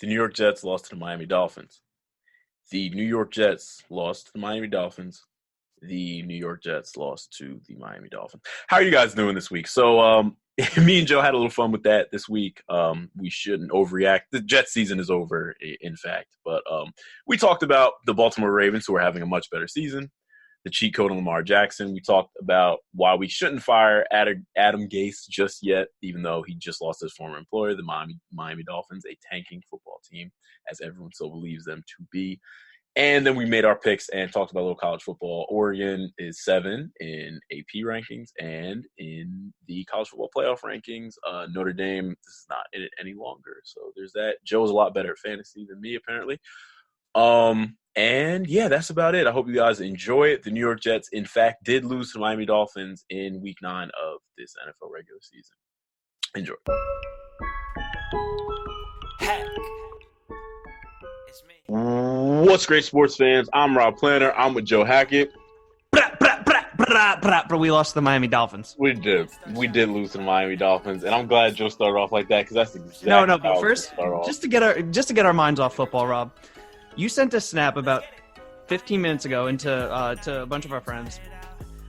The New York Jets lost to the Miami Dolphins. The New York Jets lost to the Miami Dolphins. The New York Jets lost to the Miami Dolphins. How are you guys doing this week? So me and Joe had a little fun with that this week. We shouldn't overreact. The Jets season is over, in fact. But we talked about the Baltimore Ravens, who are having a much better season, the cheat code on Lamar Jackson. We talked about why we shouldn't fire Adam Gase just yet, even though he just lost his former employer, the Miami Dolphins, a tanking football team, as everyone so believes them to be. And then we made our picks and talked about a little college football. Oregon is 7 in AP rankings and in the college football playoff rankings. Notre Dame, this is not in it any longer. So there's that. Joe's a lot better at fantasy than me, apparently. And yeah, that's about it. I hope you guys enjoy it. The New York Jets, in fact, did lose to the Miami Dolphins in week 9 of this NFL regular season. Enjoy. Heck. It's me. What's great, sports fans? I'm Rob Planner. I'm with Joe Hackett. But we lost to the Miami Dolphins. We did lose to the Miami Dolphins, and I'm glad Joe started off like that because that's exactly But first, just to get our minds off football, Rob, you sent a snap about 15 minutes ago to a bunch of our friends,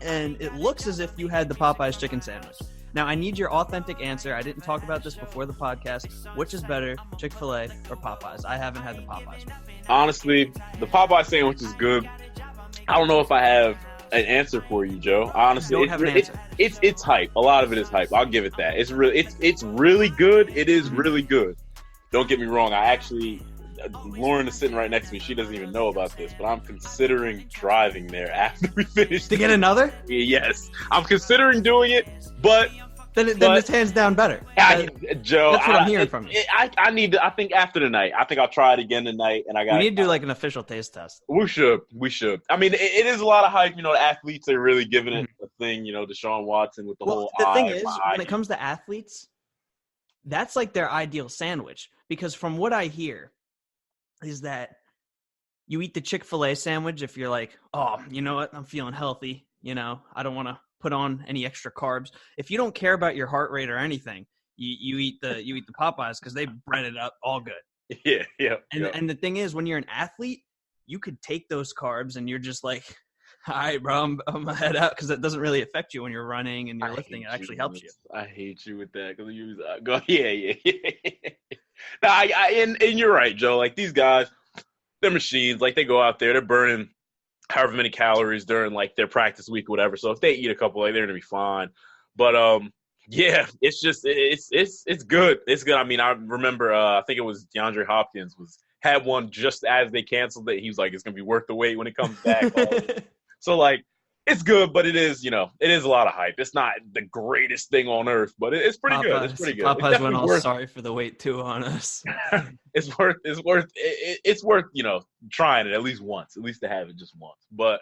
and it looks as if you had the Popeyes chicken sandwich. Now, I need your authentic answer. I didn't talk about this before the podcast. Which is better, Chick-fil-A or Popeyes? I haven't had the Popeyes one. Honestly, the Popeye sandwich is good. I don't know if I have an answer for you, Joe. Honestly, Don't have an answer. It's hype. A lot of it is hype. I'll give it that. It's really good. It is really good. Don't get me wrong. Lauren is sitting right next to me. She doesn't even know about this, but I'm considering driving there after we finish. To get another? Yes, I'm considering doing it, but then it's hands down better. Joe, that's what I'm hearing from you. I think after tonight, I think I'll try it again tonight, and we need to do like an official taste test. We should. I mean, it is a lot of hype. You know, the athletes are really giving it a thing. You know, Deshaun Watson with the whole. The thing is, when it comes to athletes, that's like their ideal sandwich because from what I hear, is that you eat the Chick-fil-A sandwich if you're like, oh, you know what, I'm feeling healthy. You know, I don't want to put on any extra carbs. If you don't care about your heart rate or anything, you eat the Popeyes because they bread it up all good. Yeah. And the thing is, when you're an athlete, you could take those carbs and you're just like, all right, bro, I'm gonna head out because it doesn't really affect you when you're running and you're lifting. It actually helps you. I hate you with that because you go, yeah. No, and you're right, Joe. Like these guys, they're machines. Like they go out there, they're burning however many calories during like their practice week, or whatever. So if they eat a couple, like they're gonna be fine. But yeah, it's just it's good. It's good. I mean, I remember I think it was DeAndre Hopkins had one just as they canceled it. He was like, it's gonna be worth the wait when it comes back. So like. It's good, but it is a lot of hype. It's not the greatest thing on earth, but it's pretty good. It's pretty good. Popeyes went all sorry for the wait too on us. It's worth trying it at least once, at least to have it just once. But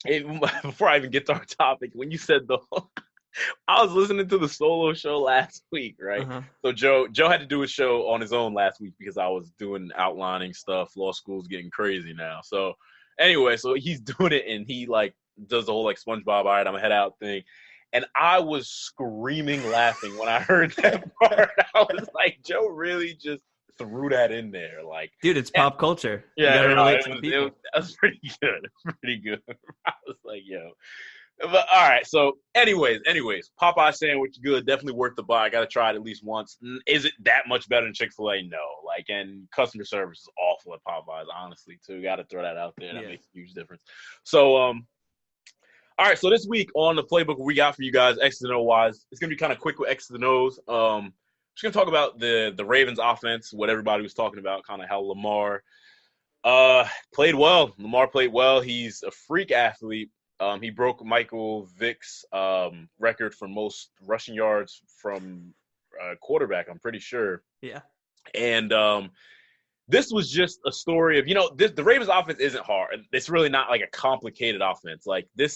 before I even get to our topic, when you said I was listening to the solo show last week, right? Uh-huh. So Joe had to do a show on his own last week because I was doing outlining stuff. Law school's getting crazy now, so. Anyway, so he's doing it, and he, like, does the whole, like, SpongeBob, all right, I'm going to head out thing. And I was screaming laughing when I heard that part. I was like, Joe really just threw that in there. Like, dude, it's pop culture. Yeah, that was pretty good. Pretty good. I was like, yo. But, all right, so anyways, Popeye sandwich, good, definitely worth the buy. I got to try it at least once. Is it that much better than Chick-fil-A? No. Like, and customer service is awful at Popeyes, honestly, too. Got to throw that out there. That makes a huge difference. So, all right, so this week on the playbook we got for you guys, X's and O-wise, it's going to be kind of quick with X's and O's. Just going to talk about the Ravens offense, what everybody was talking about, kind of how Lamar played well. Lamar played well. He's a freak athlete. He broke Michael Vick's record for most rushing yards from quarterback, I'm pretty sure. Yeah. And this was just a story of, the Ravens offense isn't hard. It's really not like a complicated offense. Like they're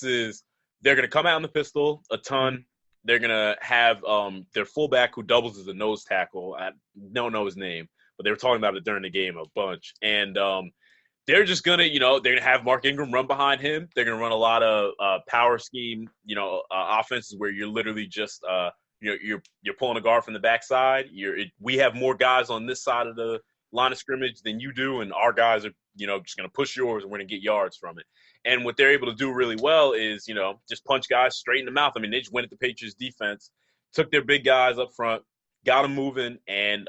going to come out in the pistol a ton. They're going to have their fullback who doubles as a nose tackle. I don't know his name, but they were talking about it during the game a bunch. And they're just going to, they're going to have Mark Ingram run behind him. They're going to run a lot of power scheme, offenses where you're literally just you're pulling a guard from the backside. We have more guys on this side of the line of scrimmage than you do, and our guys are just going to push yours, and we're going to get yards from it. And what they're able to do really well is just punch guys straight in the mouth. I mean, they just went at the Patriots defense, took their big guys up front, got them moving, and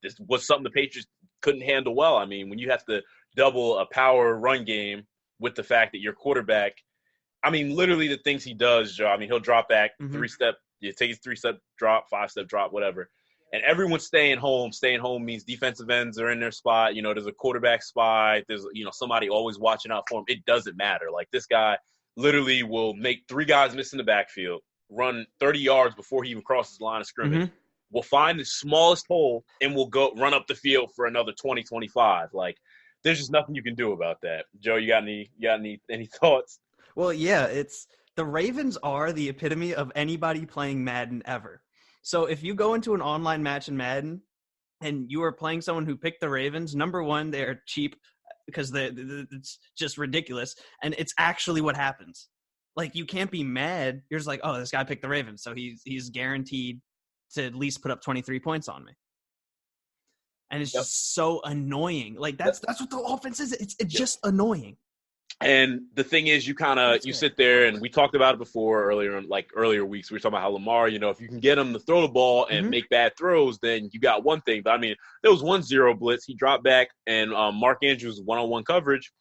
this was something the Patriots couldn't handle well. I mean, when you have to double a power run game with the fact that your quarterback, I mean, literally the things he does, Joe, I mean, he'll drop back, take his 3-step drop, 5-step drop, whatever. And everyone's staying home. Staying home means defensive ends are in their spot. There's a quarterback spot. There's, somebody always watching out for him. It doesn't matter. Like, this guy literally will make 3 guys miss in the backfield, run 30 yards before he even crosses the line of scrimmage. We'll find the smallest hole, and we'll go run up the field for another 20, 25. Like, there's just nothing you can do about that. Joe, you got any thoughts? Well, yeah, the Ravens are the epitome of anybody playing Madden ever. So if you go into an online match in Madden and you are playing someone who picked the Ravens, number one, they are cheap because it's just ridiculous. And it's actually what happens. Like, you can't be mad. You're just like, oh, this guy picked the Ravens, so he's guaranteed to at least put up 23 points on me. And it's just so annoying. Like, that's what the offense is. It's just annoying. And the thing is, you sit there, and we talked about it before earlier weeks. We were talking about how Lamar, if you can get him to throw the ball and make bad throws, then you got one thing. But I mean, there was 1-0 blitz. He dropped back, and Mark Andrews one-on-one coverage,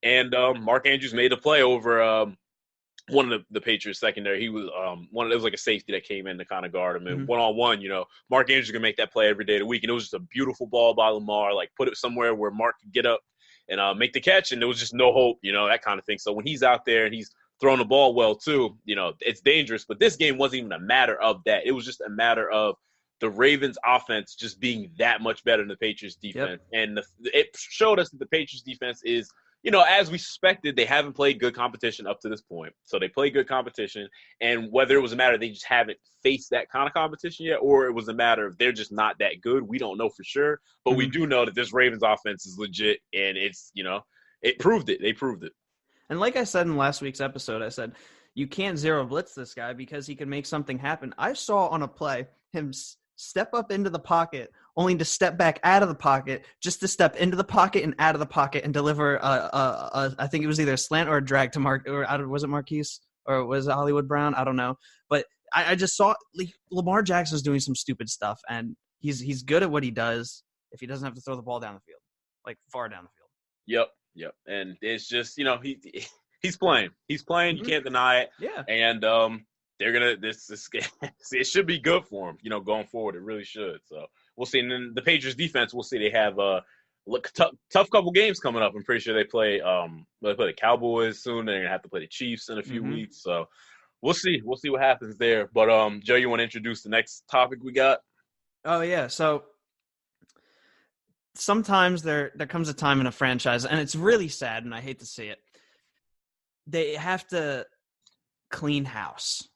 and Mark Andrews made a play over one of the Patriots secondary. He was it was like a safety that came in to kind of guard him. And one-on-one, Mark Andrews can make that play every day of the week. And it was just a beautiful ball by Lamar. Like, put it somewhere where Mark could get up and make the catch, and there was just no hope, that kind of thing. So when he's out there and he's throwing the ball well too, it's dangerous. But this game wasn't even a matter of that. It was just a matter of the Ravens offense just being that much better than the Patriots defense. Yep. And it showed us that the Patriots defense is, as we suspected, they haven't played good competition up to this point. So they played good competition, and whether it was a matter they just haven't faced that kind of competition yet, or it was a matter of they're just not that good, we don't know for sure. But we do know that this Ravens offense is legit, and it's, it proved it. They proved it. And like I said in last week's episode, I said, you can't zero blitz this guy because he can make something happen. I saw on a play him step up into the pocket, only to step back out of the pocket, just to step into the pocket and out of the pocket and deliver I think it was either a slant or a drag to was it Marquise or was it Hollywood Brown? I don't know. But I just saw Lamar Jackson's doing some stupid stuff, and he's good at what he does if he doesn't have to throw the ball down the field, like far down the field. Yep. And it's just, he's playing. He's playing. You can't deny it. Yeah. And they're gonna this it should be good for him, going forward. It really should. So we'll see. And then the Patriots defense, we'll see. They have tough couple games coming up. I'm pretty sure they play the Cowboys soon. They're gonna have to play the Chiefs in a few weeks. So we'll see. We'll see what happens there. But Joe, you want to introduce the next topic we got? Oh yeah. So sometimes there comes a time in a franchise, and it's really sad, and I hate to see it. They have to clean house.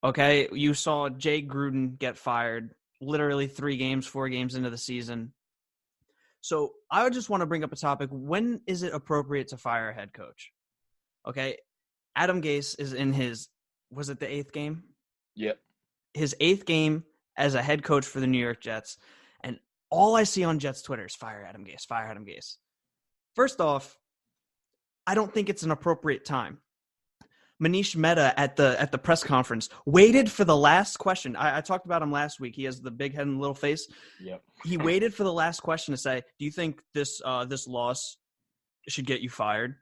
Okay, you saw Jay Gruden get fired literally 4 games into the season. So I would just want to bring up a topic. When is it appropriate to fire a head coach? Okay, Adam Gase is in was it the 8th game? Yep. His 8th game as a head coach for the New York Jets. And all I see on Jets Twitter is fire Adam Gase, fire Adam Gase. First off, I don't think it's an appropriate time. Manish Mehta at the press conference waited for the last question. I talked about him last week. He has the big head and little face. Yep. He waited for the last question to say, "Do you think this loss should get you fired?"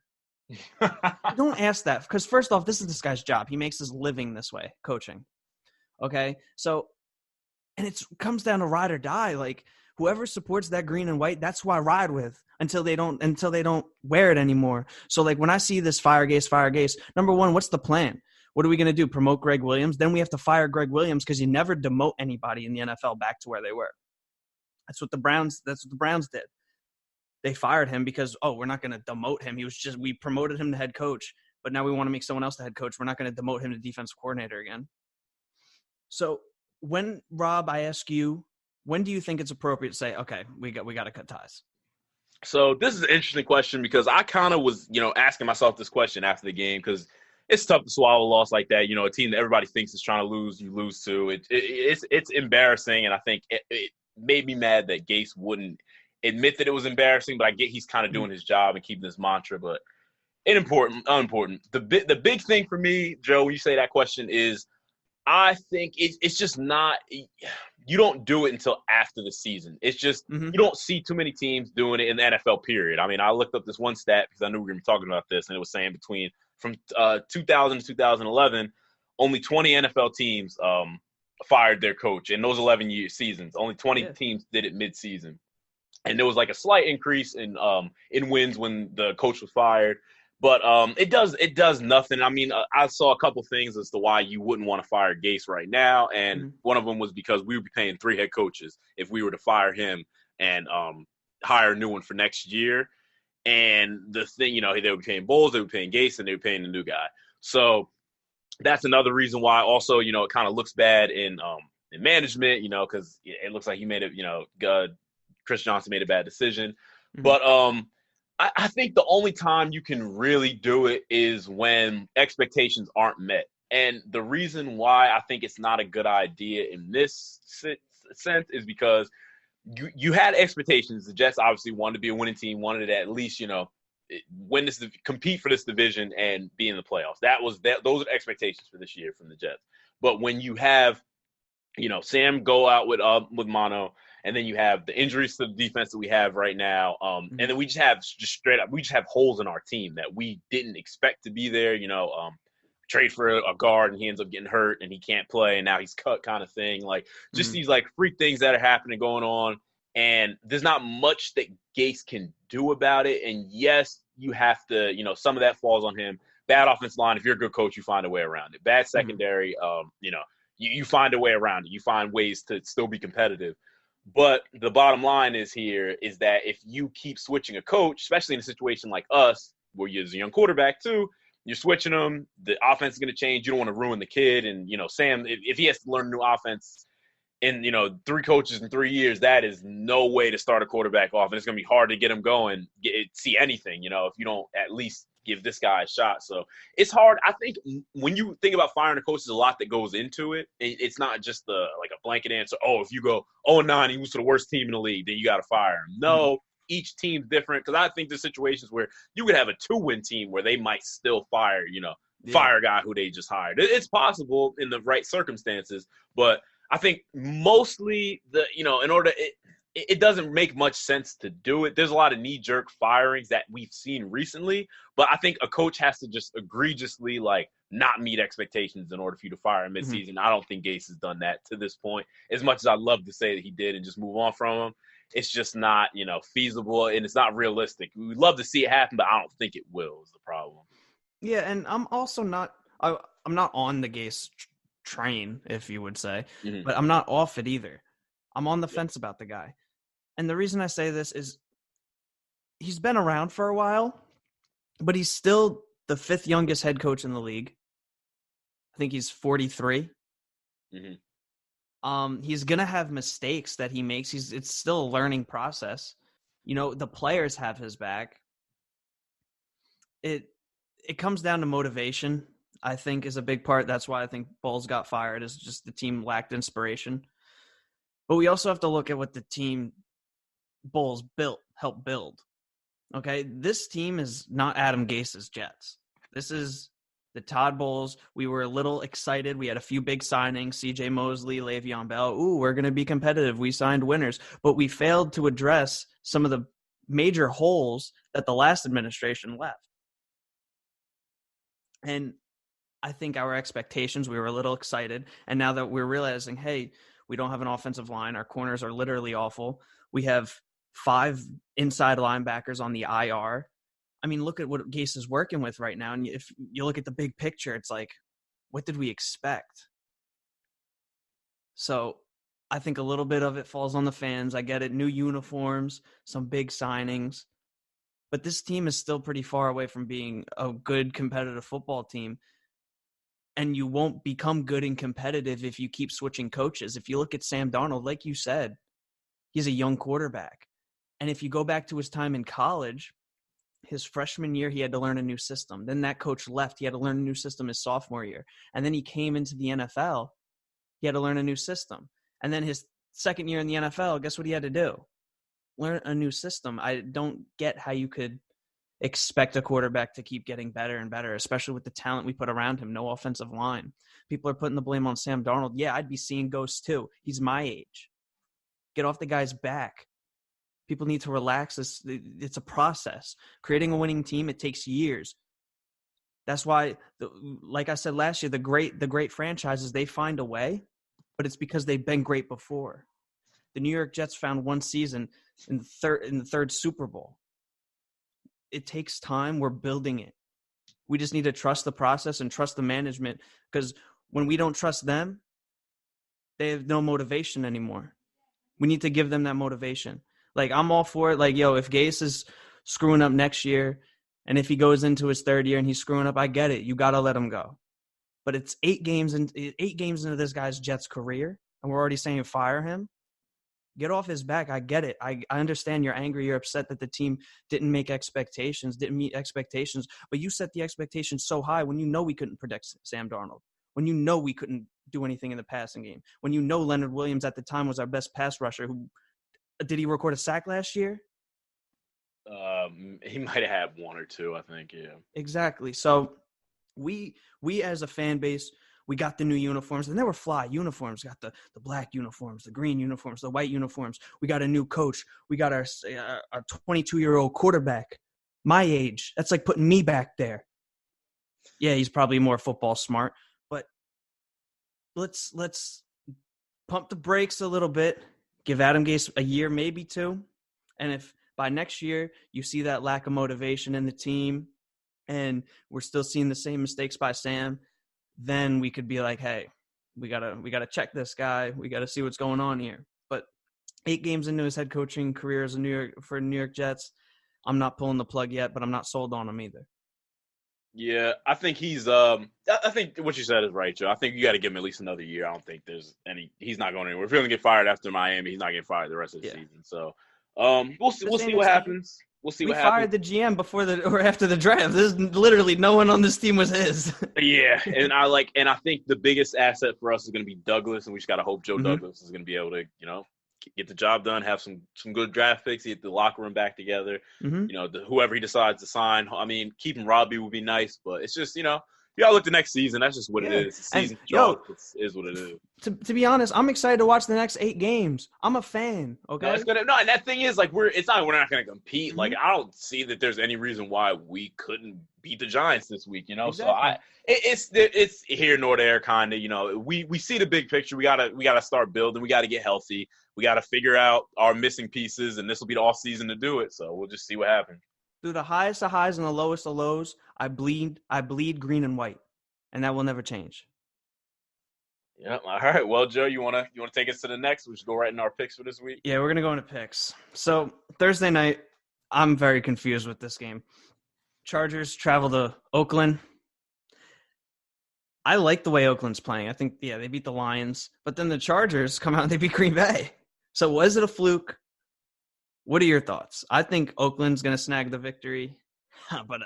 Don't ask that, because first off, this is this guy's job. He makes his living this way, coaching. Okay, so and it comes down to ride or die. Like, whoever supports that green and white, that's who I ride with until they don't wear it anymore. So like when I see this fire Gase, number one, what's the plan? What are we going to do? Promote Greg Williams? Then we have to fire Greg Williams because you never demote anybody in the NFL back to where they were. That's what the Browns did. They fired him because, we're not going to demote him. We promoted him to head coach, but now we want to make someone else the head coach. We're not going to demote him to defensive coordinator again. So Rob, I ask you, when do you think it's appropriate to say, okay, we got to cut ties? So this is an interesting question because I kind of was, asking myself this question after the game because, it's tough to swallow a loss like that. You know, a team that everybody thinks is trying to lose, you lose to. It's embarrassing, and I think it made me mad that Gase wouldn't admit that it was embarrassing. But I get he's kind of doing his job and keeping this mantra. But unimportant. The big thing for me, Joe, when you say that question is, I think it's just not. You don't do it until after the season. It's just you don't see too many teams doing it in the NFL. Period. I mean, I looked up this one stat because I knew we were going to be talking about this, and it was saying from 2000 to 2011, only 20 NFL teams fired their coach in those 11-year seasons. Only 20 teams did it mid-season, and there was like a slight increase in wins when the coach was fired. But it does nothing. I mean, I saw a couple things as to why you wouldn't want to fire Gase right now, and one of them was because we would be paying 3 head coaches if we were to fire him and hire a new one for next year. And the thing, they would be paying Bowles, they would be paying Gase, and they would be paying the new guy. So that's another reason why. Also, it kind of looks bad in management, because it looks like he made it. Chris Johnson made a bad decision, but I think the only time you can really do it is when expectations aren't met. And the reason why I think it's not a good idea in this sense is because you had expectations. The Jets obviously wanted to be a winning team, wanted to at least, win this, compete for this division and be in the playoffs. Those are expectations for this year from the Jets. But when you have, Sam go out with mono, and then you have the injuries to the defense that we have right now. And then we just have holes in our team that we didn't expect to be there. Trade for a guard and he ends up getting hurt and he can't play and now he's cut kind of thing. Like just these like freak things that are happening going on. And there's not much that Gase can do about it. And yes, you have to, some of that falls on him. Bad offensive line. If you're a good coach, you find a way around it. Bad secondary. You find a way around it. You find ways to still be competitive. But the bottom line is that if you keep switching a coach, especially in a situation like us, where you're a young quarterback too, you're switching them, the offense is going to change. You don't want to ruin the kid. And, Sam, if he has to learn a new offense in, 3 coaches in 3 years, that is no way to start a quarterback off. And it's going to be hard to get him going, see anything, if you don't at least give this guy a shot. So it's hard. I think when you think about firing a coach, there's a lot that goes into it. It's not just a blanket answer. Oh, if you go 0-9, he was to the worst team in the league, then you got to fire him. No, each team's different. Because I think there's situations where you could have a 2-win team where they might still fire, fire a guy who they just hired. It's possible in the right circumstances, but I think mostly in order it doesn't make much sense to do it. There's a lot of knee-jerk firings that we've seen recently, but I think a coach has to just egregiously not meet expectations in order for you to fire him midseason. I don't think Gase has done that to this point. As much as I'd love to say that he did and just move on from him, it's just not, feasible and it's not realistic. We'd love to see it happen, but I don't think it will is the problem. Yeah, and I'm also not I'm not on the Gase train, if you would say, but I'm not off it either. I'm on the fence about the guy. And the reason I say this is he's been around for a while, but he's still the 5th youngest head coach in the league. I think he's 43. He's going to have mistakes that he makes. It's still a learning process. The players have his back. It comes down to motivation, I think, is a big part. That's why I think Bowles got fired, is just the team lacked inspiration. But we also have to look at what the team Bowles helped build. Okay, this team is not Adam Gase's Jets. This is the Todd Bowles. We were a little excited. We had a few big signings, C.J. Mosley, Le'Veon Bell. Ooh, we're going to be competitive. We signed winners. But we failed to address some of the major holes that the last administration left. And I think our expectations, we were a little excited. And now that we're realizing, hey, we don't have an offensive line. Our corners are literally awful. We have 5 inside linebackers on the IR. I mean, look at what Gase is working with right now. And if you look at the big picture, it's like, what did we expect? So I think a little bit of it falls on the fans. I get it. New uniforms, some big signings. But this team is still pretty far away from being a good competitive football team. And you won't become good and competitive if you keep switching coaches. If you look at Sam Darnold, like you said, he's a young quarterback. And if you go back to his time in college, his freshman year, he had to learn a new system. Then that coach left. He had to learn a new system his sophomore year. And then he came into the NFL. He had to learn a new system. And then his second year in the NFL, guess what he had to do? Learn a new system. I don't get how you could expect a quarterback to keep getting better and better, especially with the talent we put around him. No offensive line. People are putting the blame on Sam Darnold. Yeah, I'd be seeing ghosts too. He's my age. Get off the guy's back. People need to relax. It's a process. Creating a winning team, it takes years. That's why, like I said last year, the great franchises, they find a way, but it's because they've been great before. The New York Jets found one season in the third Super Bowl. It takes time. We're building it. We just need to trust the process and trust the management, because when we don't trust them, they have no motivation anymore. We need to give them that motivation. Like, I'm all for it. Like, yo, if Gase is screwing up next year, and if he goes into his third year and he's screwing up, I get it. You got to let him go. But it's 8 games into this guy's Jets career, and we're already saying fire him. Get off his back. I get it. I understand you're angry. You're upset that the team didn't meet expectations. But you set the expectations so high when you know we couldn't predict Sam Darnold, when you know we couldn't do anything in the passing game, when you know Leonard Williams at the time was our best pass rusher. Did he record a sack last year? He might have had 1 or 2, I think. Yeah. Exactly. So we as a fan base, we got the new uniforms, and they were fly uniforms. Got the black uniforms, the green uniforms, the white uniforms. We got a new coach. We got our 22-year-old quarterback, my age. That's like putting me back there. Yeah, he's probably more football smart, but let's pump the brakes a little bit. Give Adam Gase a year, maybe 2, and if by next year you see that lack of motivation in the team, and we're still seeing the same mistakes by Sam, then we could be like, hey, we gotta check this guy. We gotta see what's going on here. But 8 games into his head coaching career as New York Jets, I'm not pulling the plug yet, but I'm not sold on him either. Yeah, I think he's I think what you said is right, Joe. I think you got to give him at least another year. I don't think he's not going anywhere. If he's going to get fired after Miami, he's not getting fired the rest of the season. So, we'll see what happens. We'll see what happens. We fired the GM before or after the draft. There's literally no one on this team was his. Yeah, and I think the biggest asset for us is going to be Douglas, and we just got to hope Joe Douglas is going to be able to, get the job done, have some good draft picks, get the locker room back together. Whoever he decides to sign. I mean, keeping Robbie would be nice, but it's just, you got to look the next season. That's just what it is. The season is what it is. To be honest, I'm excited to watch the next 8 games. I'm a fan. Okay. And that thing is, like, we're not going to compete. Mm-hmm. Like, I don't see that there's any reason why we couldn't beat the Giants this week. Exactly. So it's here nor there, kind of. We see the big picture. We gotta start building. We got to get healthy. We got to figure out our missing pieces, and this will be the off season to do it. So we'll just see what happens. Through the highest of highs and the lowest of lows, I bleed green and white, and that will never change. Yeah. All right. Well, Joe, you wanna take us to the next? We should go right in our picks for this week. Yeah, we're gonna go into picks. So Thursday night, I'm very confused with this game. Chargers travel to Oakland. I like the way Oakland's playing. I think, they beat the Lions, but then the Chargers come out and they beat Green Bay. So was it a fluke? What are your thoughts? I think Oakland's going to snag the victory, but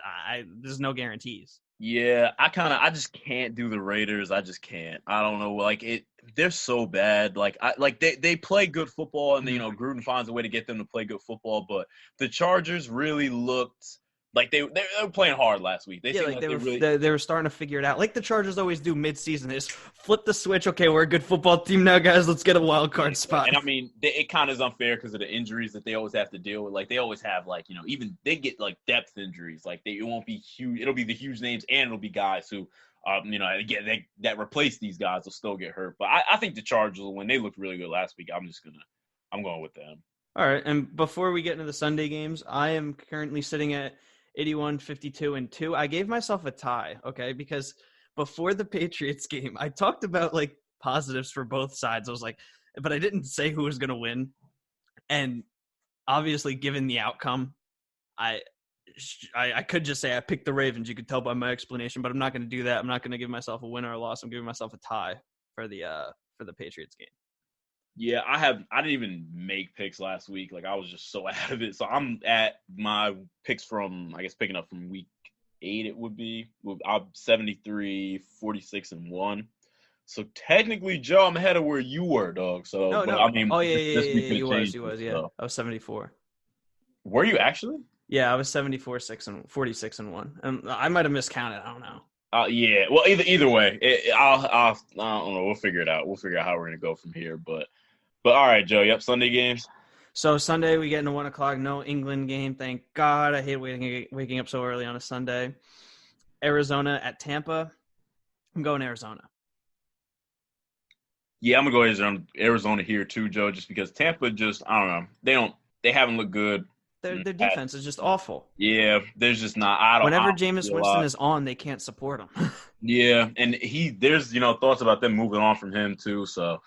there's no guarantees. Yeah, I just can't do the Raiders. I just can't. I don't know. They're so bad. They play good football, and Gruden finds a way to get them to play good football. But the Chargers really looked like they were playing hard last week. They were starting to figure it out, like the Chargers always do mid-season. They just flip the switch. Okay, we're a good football team now, guys. Let's get a wild card spot. And I mean, it kind of is unfair because of the injuries that they always have to deal with. Like they always have, even they get depth injuries. It won't be huge. It'll be the huge names, and it'll be guys who, again, that replace these guys will still get hurt. But I think the Chargers, when they looked really good last week, I'm going with them. All right, and before we get into the Sunday games, I am currently sitting at 81, 52, and 2. I gave myself a tie, okay, because before the Patriots game, I talked about positives for both sides. I was but I didn't say who was going to win. And obviously, given the outcome, I could just say I picked the Ravens. You could tell by my explanation, but I'm not going to do that. I'm not going to give myself a win or a loss. I'm giving myself a tie for the Patriots game. Yeah, I didn't even make picks last week. Like I was just so out of it. So I'm at my picks from, I guess, picking up from week 8. It would be. I'm 73, 46, and 1. So technically, Joe, I'm ahead of where you were, dog. So, No, but no. I mean, Oh yeah, this yeah, week yeah. could You change. was. Yeah, So. I was 74. Were you actually? Yeah, I was 74, 6 and 46 and 1. And I might have miscounted. I don't know. Yeah. Well, either way, I don't know. We'll figure it out. We'll figure out how we're gonna go from here. But all right, Joe. Yep. Sunday games. So Sunday we get into 1 o'clock. No England game. Thank God. I hate waking up so early on a Sunday. Arizona at Tampa. I'm going Arizona. Yeah, I'm gonna go Arizona here too, Joe. Just because Tampa, I don't know. They haven't looked good. Their defense is just awful. Yeah, there's just not. Whenever Jameis Winston is on, they can't support him. Yeah, and there's thoughts about them moving on from him too. So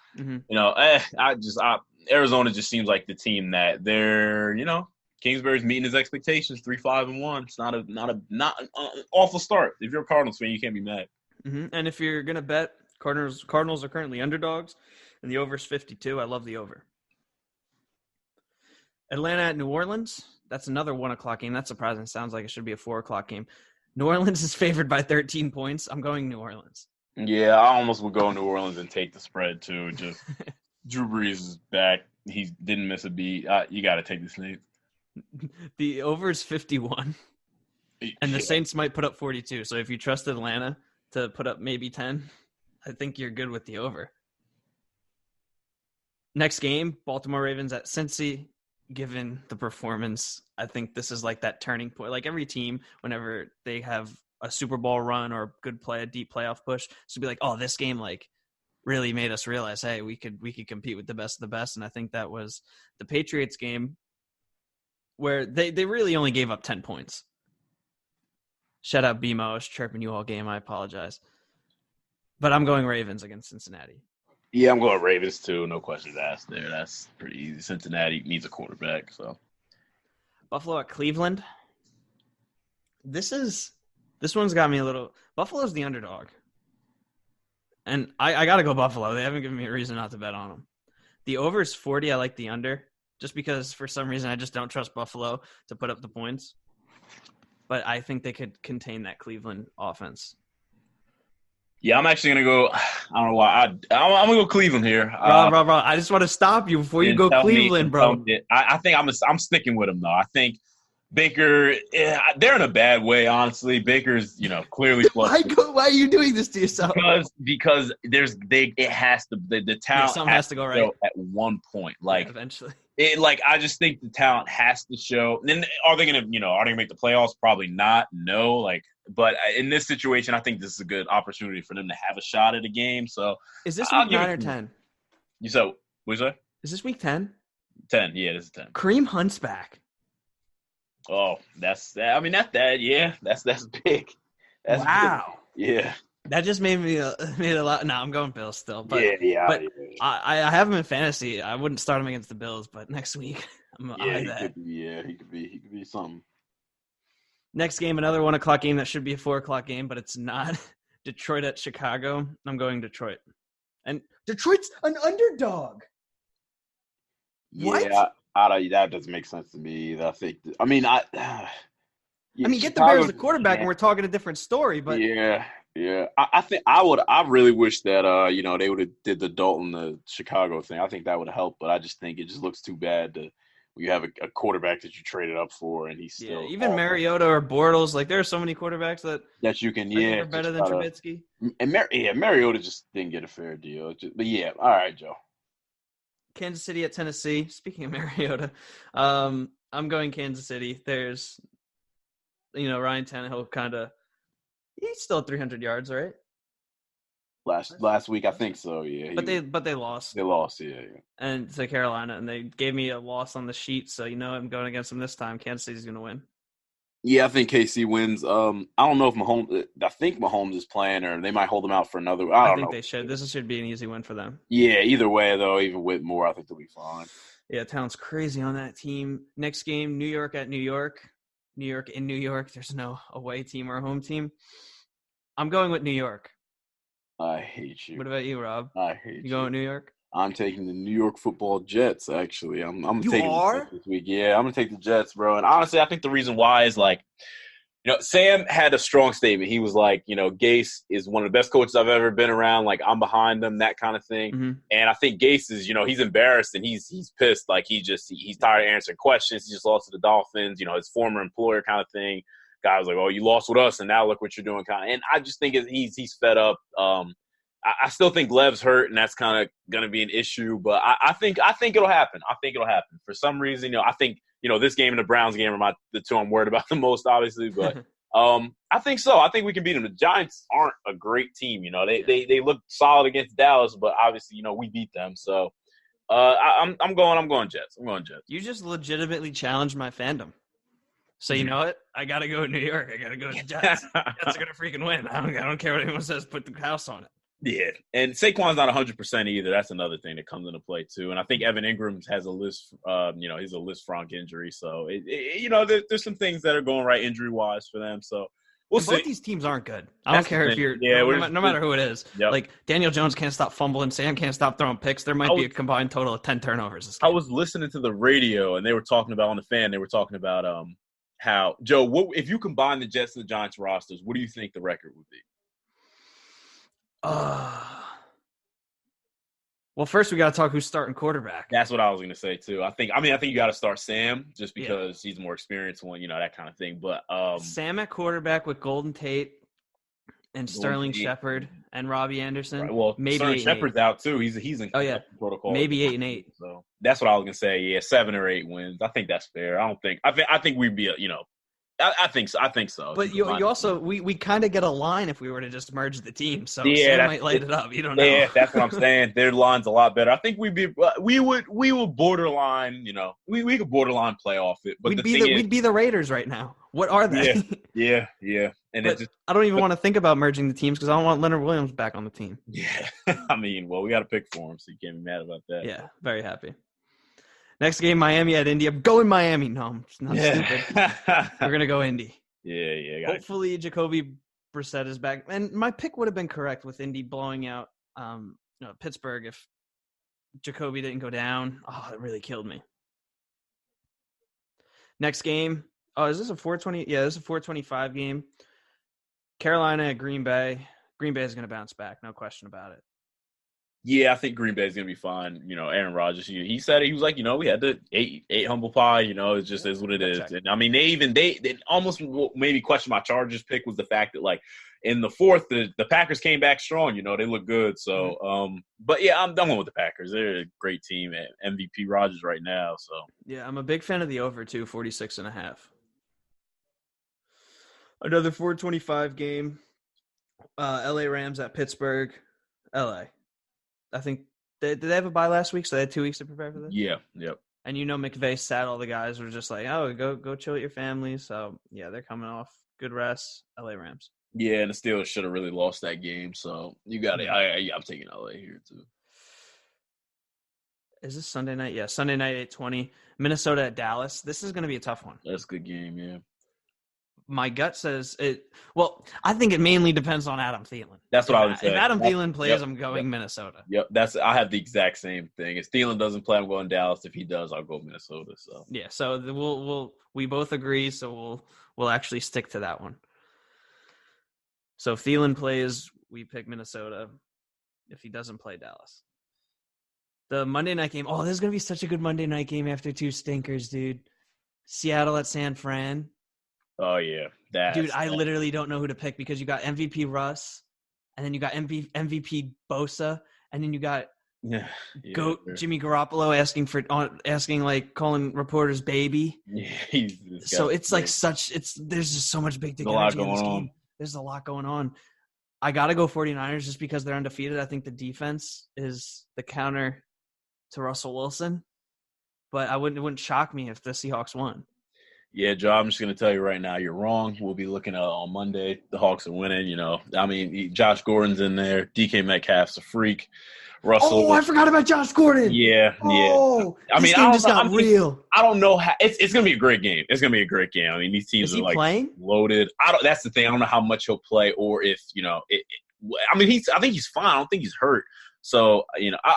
Arizona just seems like the team that they're Kingsbury's meeting his expectations, 3-5-1. It's not an awful start. If you're a Cardinals fan, you can't be mad. Mm-hmm. And if you're gonna bet, Cardinals are currently underdogs, and the over is 52. I love the over. Atlanta at New Orleans. That's another 1 o'clock game. That's surprising. Sounds like it should be a 4 o'clock game. New Orleans is favored by 13 points. I'm going New Orleans. Yeah, I almost would go New Orleans and take the spread too. Just Drew Brees is back. He didn't miss a beat. You got to take the Saints. The over is 51, and the Saints might put up 42. So if you trust Atlanta to put up maybe 10, I think you're good with the over. Next game, Baltimore Ravens at Cincy. Given the performance, I think this is like that turning point. Like every team, whenever they have a Super Bowl run or a good play, a deep playoff push, to be like, oh, this game like really made us realize, hey, we could compete with the best of the best. And I think that was the Patriots game where they really only gave up 10 points. Shout out BMO. I was chirping you all game. I apologize. But I'm going Ravens against Cincinnati. Yeah, I'm going Ravens too. No questions asked there. That's pretty easy. Cincinnati needs a quarterback. So Buffalo at Cleveland. This one's got me a little. Buffalo's the underdog. And I got to go Buffalo. They haven't given me a reason not to bet on them. The over is 40. I like the under just because for some reason I just don't trust Buffalo to put up the points. But I think they could contain that Cleveland offense. Yeah, I'm actually going to go – I don't know why. I'm going to go Cleveland here. Rob, I just want to stop you before you go Cleveland, bro. I think I'm sticking with them, though. I think Baker they're in a bad way, honestly. Baker's, clearly – Why are you doing this to yourself? Because it has to – the talent something has to go right at one point. Like eventually. I just think the talent has to show. Then are they going to make the playoffs? Probably not. No. But in this situation, I think this is a good opportunity for them to have a shot at a game. So is this week 9 or 10? What you say? Is this week 10? 10. Yeah, this is 10. Kareem Hunt's back. Oh, that's that. Yeah, that's big. That's wow. Big. Yeah. That just made a lot. No, I'm going Bills still. But, yeah. But I have him in fantasy. I wouldn't start him against the Bills, but next week I'm he could be something. Next game, another 1 o'clock game that should be a 4 o'clock game, but it's not. Detroit at Chicago. I'm going Detroit, and Detroit's an underdog. Yeah, that doesn't make sense to me. I think. Get the Bears the quarterback, and we're talking a different story. But yeah. I really wish that they would have did the Dalton the Chicago thing. I think that would have helped, but I just think it just looks too bad to. You have a quarterback that you traded up for, and he's still even Mariota or Bortles. Like there are so many quarterbacks that you can are better than Trubisky. And Mariota just didn't get a fair deal. But yeah, all right, Joe. Kansas City at Tennessee. Speaking of Mariota, I'm going Kansas City. There's, Ryan Tannehill he's still 300 yards, right? Last week, I think so. Yeah, but they lost. They lost, yeah. And to Carolina, and they gave me a loss on the sheet, so I'm going against them this time. Kansas City's going to win. Yeah, I think KC wins. I don't know if Mahomes. I think Mahomes is playing, or they might hold him out for another. I think they should. This should be an easy win for them. Yeah, either way though, even with more, I think they'll be fine. Yeah, talent's crazy on that team. Next game, New York at New York. New York in New York. There's no away team or home team. I'm going with New York. I hate you. What about you, Rob? I hate you. You going with New York? I'm taking the New York Football Jets. Actually, I'm You taking the are? Jets this week. Yeah, I'm gonna take the Jets, bro. And honestly, I think the reason why is like, Sam had a strong statement. He was like, Gase is one of the best coaches I've ever been around. Like, I'm behind him, that kind of thing. Mm-hmm. And I think Gase is, he's embarrassed and he's pissed. Like, he's tired of answering questions. He just lost to the Dolphins, his former employer kind of thing. Guy was like, oh, you lost with us, and now look what you're doing. And I just think he's fed up. I still think Lev's hurt, and that's kind of going to be an issue. But I think it'll happen. I think it'll happen. For some reason, I think – this game and the Browns game are the two I'm worried about the most, obviously. But I think so. I think we can beat them. The Giants aren't a great team. They look solid against Dallas, but obviously, we beat them. So I'm going Jets. I'm going Jets. You just legitimately challenged my fandom. So you know what? I got to go to New York. I got to go to the Jets. Jets are going to freaking win. I don't care what anyone says. Put the house on it. Yeah, and Saquon's not 100% either. That's another thing that comes into play too. And I think Evan Ingram has a he's a Lisfranc injury. So there's some things that are going right injury wise for them. So we'll see. Both these teams aren't good. I don't care if you're no matter who it is. Yep. Like Daniel Jones can't stop fumbling. Sam can't stop throwing picks. There might be a combined total of 10 turnovers this game. I was listening to the radio and they were talking about on the fan. They were talking about how Joe, if you combine the Jets and the Giants rosters, what do you think the record would be? Well, first we got to talk who's starting quarterback. That's what I was going to say too. I think you got to start Sam just because he's a more experienced one, that kind of thing. But Sam at quarterback with Golden Tate and Sterling Shepard and Robbie Anderson. Right. Well, maybe Sterling Shepard's out too. He's in protocol. Maybe 8-8. So that's what I was going to say. Yeah, 7 or 8 wins. I think that's fair. I think we'd be I think so. But you also we kind of get a line if we were to just merge the team. So Sam might light it up. You don't know. Yeah, that's what I'm saying. Their line's a lot better. I think we would borderline. We could borderline playoff it. But we'd be the Raiders right now. What are they? Yeah. And I don't even want to think about merging the teams because I don't want Leonard Williams back on the team. Yeah, we got to pick for him, so you can't be mad about that. Yeah, very happy. Next game, Miami at Indy. I'm going Miami. No, I'm not stupid. We're going to go Indy. Yeah. Hopefully, Jacoby Brissett is back. And my pick would have been correct with Indy blowing out Pittsburgh if Jacoby didn't go down. Oh, it really killed me. Next game. Oh, is this a 420? Yeah, this is a 425 game. Carolina at Green Bay. Green Bay is going to bounce back. No question about it. Yeah, I think Green Bay is going to be fine. Aaron Rodgers, he said it. He was like, we had the eight humble pie. It just is what it is. And I mean, they almost maybe question my Chargers pick was the fact that like in the fourth, the Packers came back strong. They look good. So, but yeah, I'm done with the Packers. They're a great team at MVP Rodgers right now. So yeah, I'm a big fan of the over too, 46.5. Another 425 game. LA Rams at Pittsburgh. LA. I think did they have a bye last week? So they had 2 weeks to prepare for this? Yeah, yep. And McVay sat all the guys were just like, oh, go chill with your family. So, yeah, they're coming off good rest. LA Rams. Yeah, and the Steelers should have really lost that game. So, you got it. I'm taking LA here, too. Is this Sunday night? Yeah, Sunday night, 8:20. Minnesota at Dallas. This is going to be a tough one. That's a good game, yeah. My gut says it. Well, I think it mainly depends on Adam Thielen. That's what I would say. If Adam Thielen plays, I'm going Minnesota. Yep, I have the exact same thing. If Thielen doesn't play, I'm going Dallas. If he does, I'll go Minnesota. So yeah, so we both agree. So we'll actually stick to that one. So if Thielen plays, we pick Minnesota. If he doesn't play, Dallas. The Monday night game. Oh, this is gonna be such a good Monday night game after 2 stinkers, dude. Seattle at San Fran. Oh, yeah. Dude, I literally don't know who to pick because you got MVP Russ, and then you got MVP Bosa, and then you got Jimmy Garoppolo calling reporters baby. Yeah, so it's like there's just so much big energy in this game. There's a lot going on. I got to go 49ers just because they're undefeated. I think the defense is the counter to Russell Wilson, but it wouldn't shock me if the Seahawks won. Yeah, Joe, I'm just going to tell you right now, you're wrong. We'll be looking at on Monday. The Hawks are winning, I mean, Josh Gordon's in there. DK Metcalf's a freak. Russell. Oh, I forgot about Josh Gordon. Yeah. Oh, I mean, I don't know how – it's going to be a great game. It's going to be a great game. I mean, these teams are, playing? Loaded. That's the thing. I don't know how much he'll play or if, I think he's fine. I don't think he's hurt. So,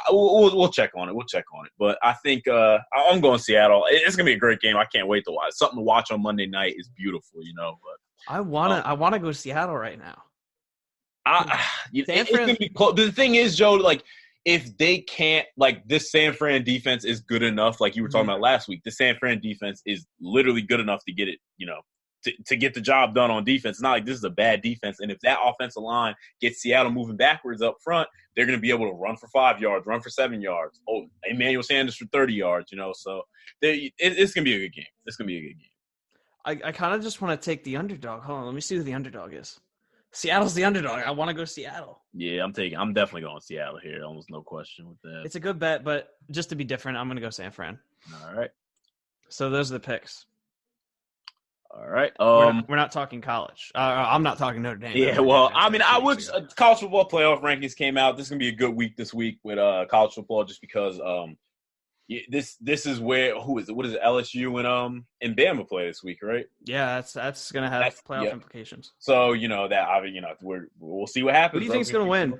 we'll check on it. We'll check on it. But I think I'm going Seattle. It's going to be a great game. I can't wait to watch. Something to watch on Monday night is beautiful, But I wanna go Seattle right now. It's going to be close. The thing is, Joe, like, if they can't, like, this San Fran defense is good enough, like you were talking about last week, the San Fran defense is literally good enough to get it, to get the job done on defense. It's not like this is a bad defense. And if that offensive line gets Seattle moving backwards up front, they're going to be able to run for 5 yards, run for 7 yards. Oh, Emmanuel Sanders for 30 yards, So it's going to be a good game. It's going to be a good game. I kind of just want to take the underdog. Hold on, let me see who the underdog is. Seattle's the underdog. I want to go Seattle. Yeah, I'm definitely going Seattle here. Almost no question with that. It's a good bet, but just to be different, I'm going to go San Fran. All right. So those are the picks. All right. We're not talking college. I'm not talking Notre Dame. Yeah, well, I mean, I would college football playoff rankings came out. This is going to be a good week this week with college football just because this is where – who is it? What is it? LSU and Bama play this week, right? Yeah, that's going to have playoff implications. So, we'll see what happens. Who do you think is going to win?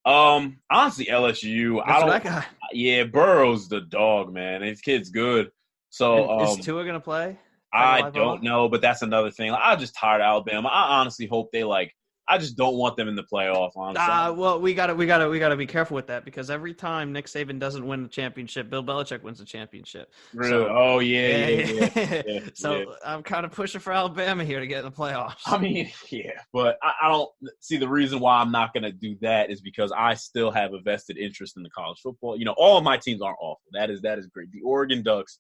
Honestly, LSU. That guy. Yeah, Burrow's the dog, man. His kid's good. So is Tua going to play? I don't know, but that's another thing. Like, I'm just tired of Alabama. I honestly hope they I just don't want them in the playoff. Honestly. Well, we gotta be careful with that because every time Nick Saban doesn't win the championship, Bill Belichick wins the championship. Really? So, Yeah. So I'm kind of pushing for Alabama here to get in the playoffs. I mean, yeah, but I don't see the reason why I'm not going to do that is because I still have a vested interest in the college football. All of my teams aren't awful. That is great. The Oregon Ducks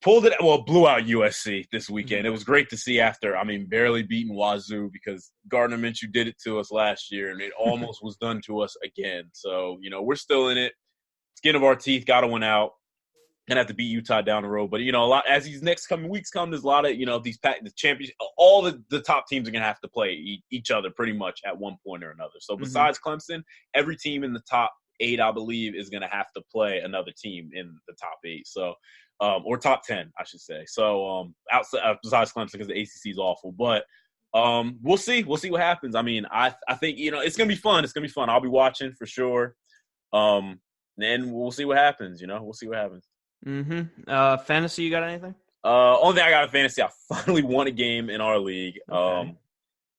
blew out USC this weekend. It was great to see after, barely beating Wazoo because Gardner Minshew did it to us last year, and it almost was done to us again. So, we're still in it. Skin of our teeth, got to win out. Gonna have to beat Utah down the road. But, a lot as these next coming weeks come, there's a lot of, the champions, all the top teams are going to have to play each other pretty much at one point or another. So besides Clemson, every team in the top 8, I believe, is going to have to play another team in the top 8. So, or top 10, I should say. So, outside besides Clemson, because the ACC is awful, but we'll see. We'll see what happens. I think it's gonna be fun. It's gonna be fun. I'll be watching for sure. And we'll see what happens. We'll see what happens. Fantasy, you got anything? Only thing I got in fantasy, I finally won a game in our league. Okay.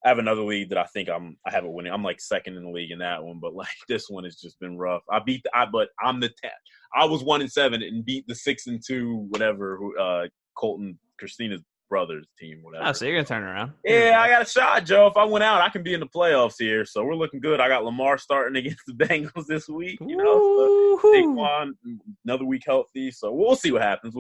I have another league that I think I have it winning. I'm second in the league in that one, but this one has just been rough. But I'm the 10. I was 1-7 and beat the 6-2 whatever Colton Christina's brother's team, whatever. Oh, so you're gonna turn around? Yeah, I got a shot, Joe. If I went out, I can be in the playoffs here. So we're looking good. I got Lamar starting against the Bengals this week. So Saquon another week healthy. So we'll see what happens.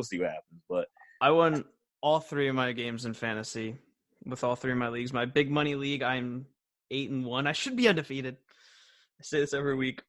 But I won all 3 of my games in fantasy. With all 3 of my leagues. My big money league, I'm 8-1. I should be undefeated. I say this every week.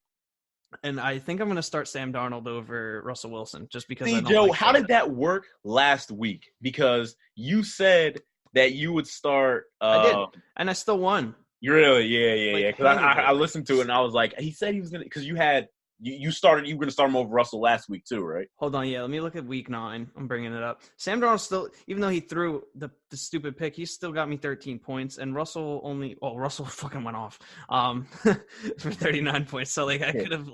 And I think I'm going to start Sam Darnold over Russell Wilson just because I don't Joe, how did that work last week? Because you said that you would start I did, and I still won. Really? Yeah. Because I listened to it, and I was like, he said he was going to – because you had – you were going to start him over Russell last week too, right? Hold on, yeah. Let me look at week 9. I'm bringing it up. Sam Darnold still, even though he threw the stupid pick, he still got me 13 points. And Russell Russell fucking went off for 39 points. So I could have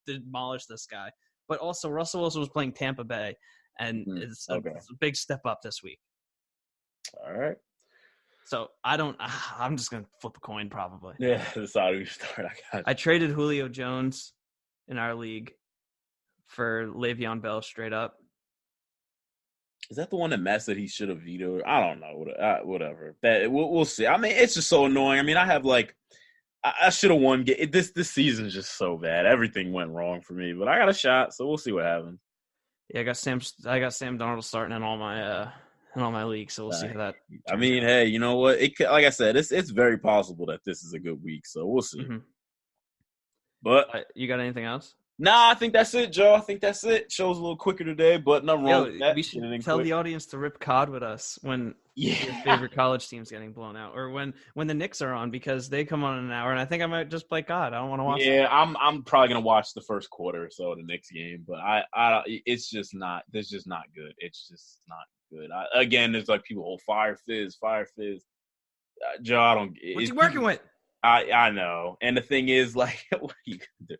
demolished this guy. But also Russell Wilson was playing Tampa Bay, and it's a big step up this week. All right. So I'm just gonna flip a coin probably. Yeah, that's how we start. I traded Julio Jones in our league for Le'Veon Bell straight up. Is that the one that Matt said he should have vetoed? I don't know. Whatever. We'll see. It's just so annoying. I have I should have won. This season is just so bad. Everything went wrong for me, but I got a shot, so we'll see what happens. Yeah, I got Sam Darnold starting in all my leagues, so we'll see how that. Hey, you know what? Like I said, it's very possible that this is a good week, so we'll see. Mm-hmm. But you got anything else? Nah, I think that's it, Joe. I think that's it. Show's a little quicker today, but nothing wrong with that. We should tell the audience to rip COD with us when your favorite college team's getting blown out, or when the Knicks are on, because they come on in an hour, and I think I might just play COD. I don't want to watch. Yeah, I'm probably gonna watch the first quarter or so of the Knicks game, but it's just not. It's just not good. It's just not good. Again, there's people, fire fizz. Joe, I don't. What's he working with? I know, and the thing is, what are you gonna do?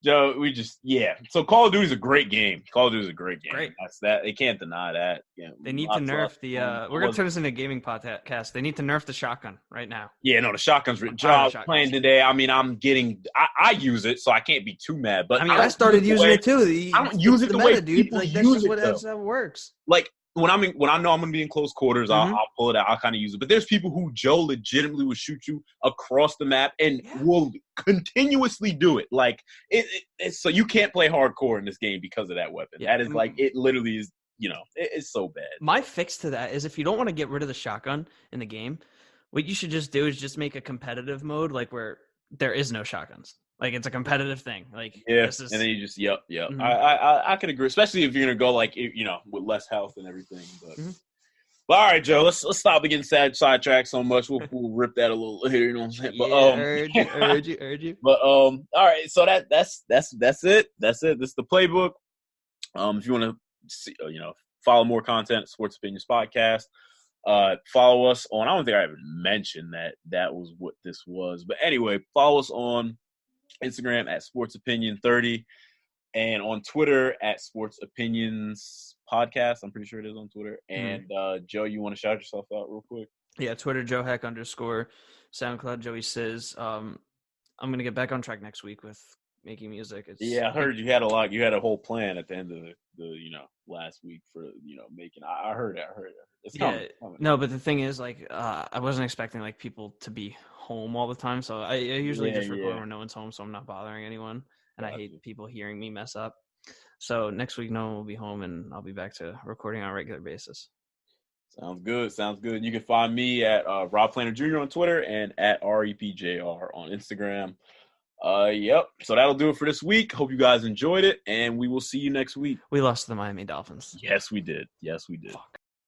Joe, So Call of Duty is a great game. Call of Duty is a great game. Great. That's that. They can't deny that. Yeah, They need to nerf the. We're gonna turn this into a gaming podcast. They need to nerf the shotgun right now. Yeah, no, the shotgun's job playing today. I mean, I use it, so I can't be too mad. But I mean, I started using it too. I don't use it the way people like, use it. That's how it works. Like when I know I'm gonna be in close quarters, I'll pull it out. I'll kind of use it. But there's people who Joe legitimately will shoot you across the map and will continuously do it. Like it's so you can't play hardcore in this game because of that weapon. Yeah. That is like it literally is. It's so bad. My fix to that is if you don't want to get rid of the shotgun in the game, what you should just do is just make a competitive mode, like where there is no shotguns. Like it's a competitive thing. Like and then you just Mm-hmm. I can agree, especially if you're gonna go like with less health and everything. But all right, Joe, let's stop getting sidetracked so much. We'll rip that a little later. You know what I'm saying? But urge you. But all right, so that's it. That's it. This is the playbook. If you want to see, follow more content, Sports Opinions Podcast. Follow us on. I don't think I even mentioned that was what this was, but anyway, follow us on Instagram at Sports Opinion 30 and on Twitter at Sports Opinions Podcast. I'm pretty sure it is on Twitter. And Joe, you want to shout yourself out real quick? Yeah, Twitter Joe Heck _, SoundCloud Joey Sizz. I'm gonna get back on track next week with making music. I heard you had a whole plan at the end of the last week for making. I heard it. It's coming. No, but the thing is, like, I wasn't expecting like people to be home all the time, so I usually just record when no one's home, so I'm not bothering anyone, and I hate people hearing me mess up. So next week, no one will be home, and I'll be back to recording on a regular basis. Sounds good. You can find me at Rob Planner Jr. on Twitter and at REPJR on Instagram. So that'll do it for this week. Hope you guys enjoyed it, and we will see you next week. We lost to the Miami Dolphins. Yes, we did. Fuck.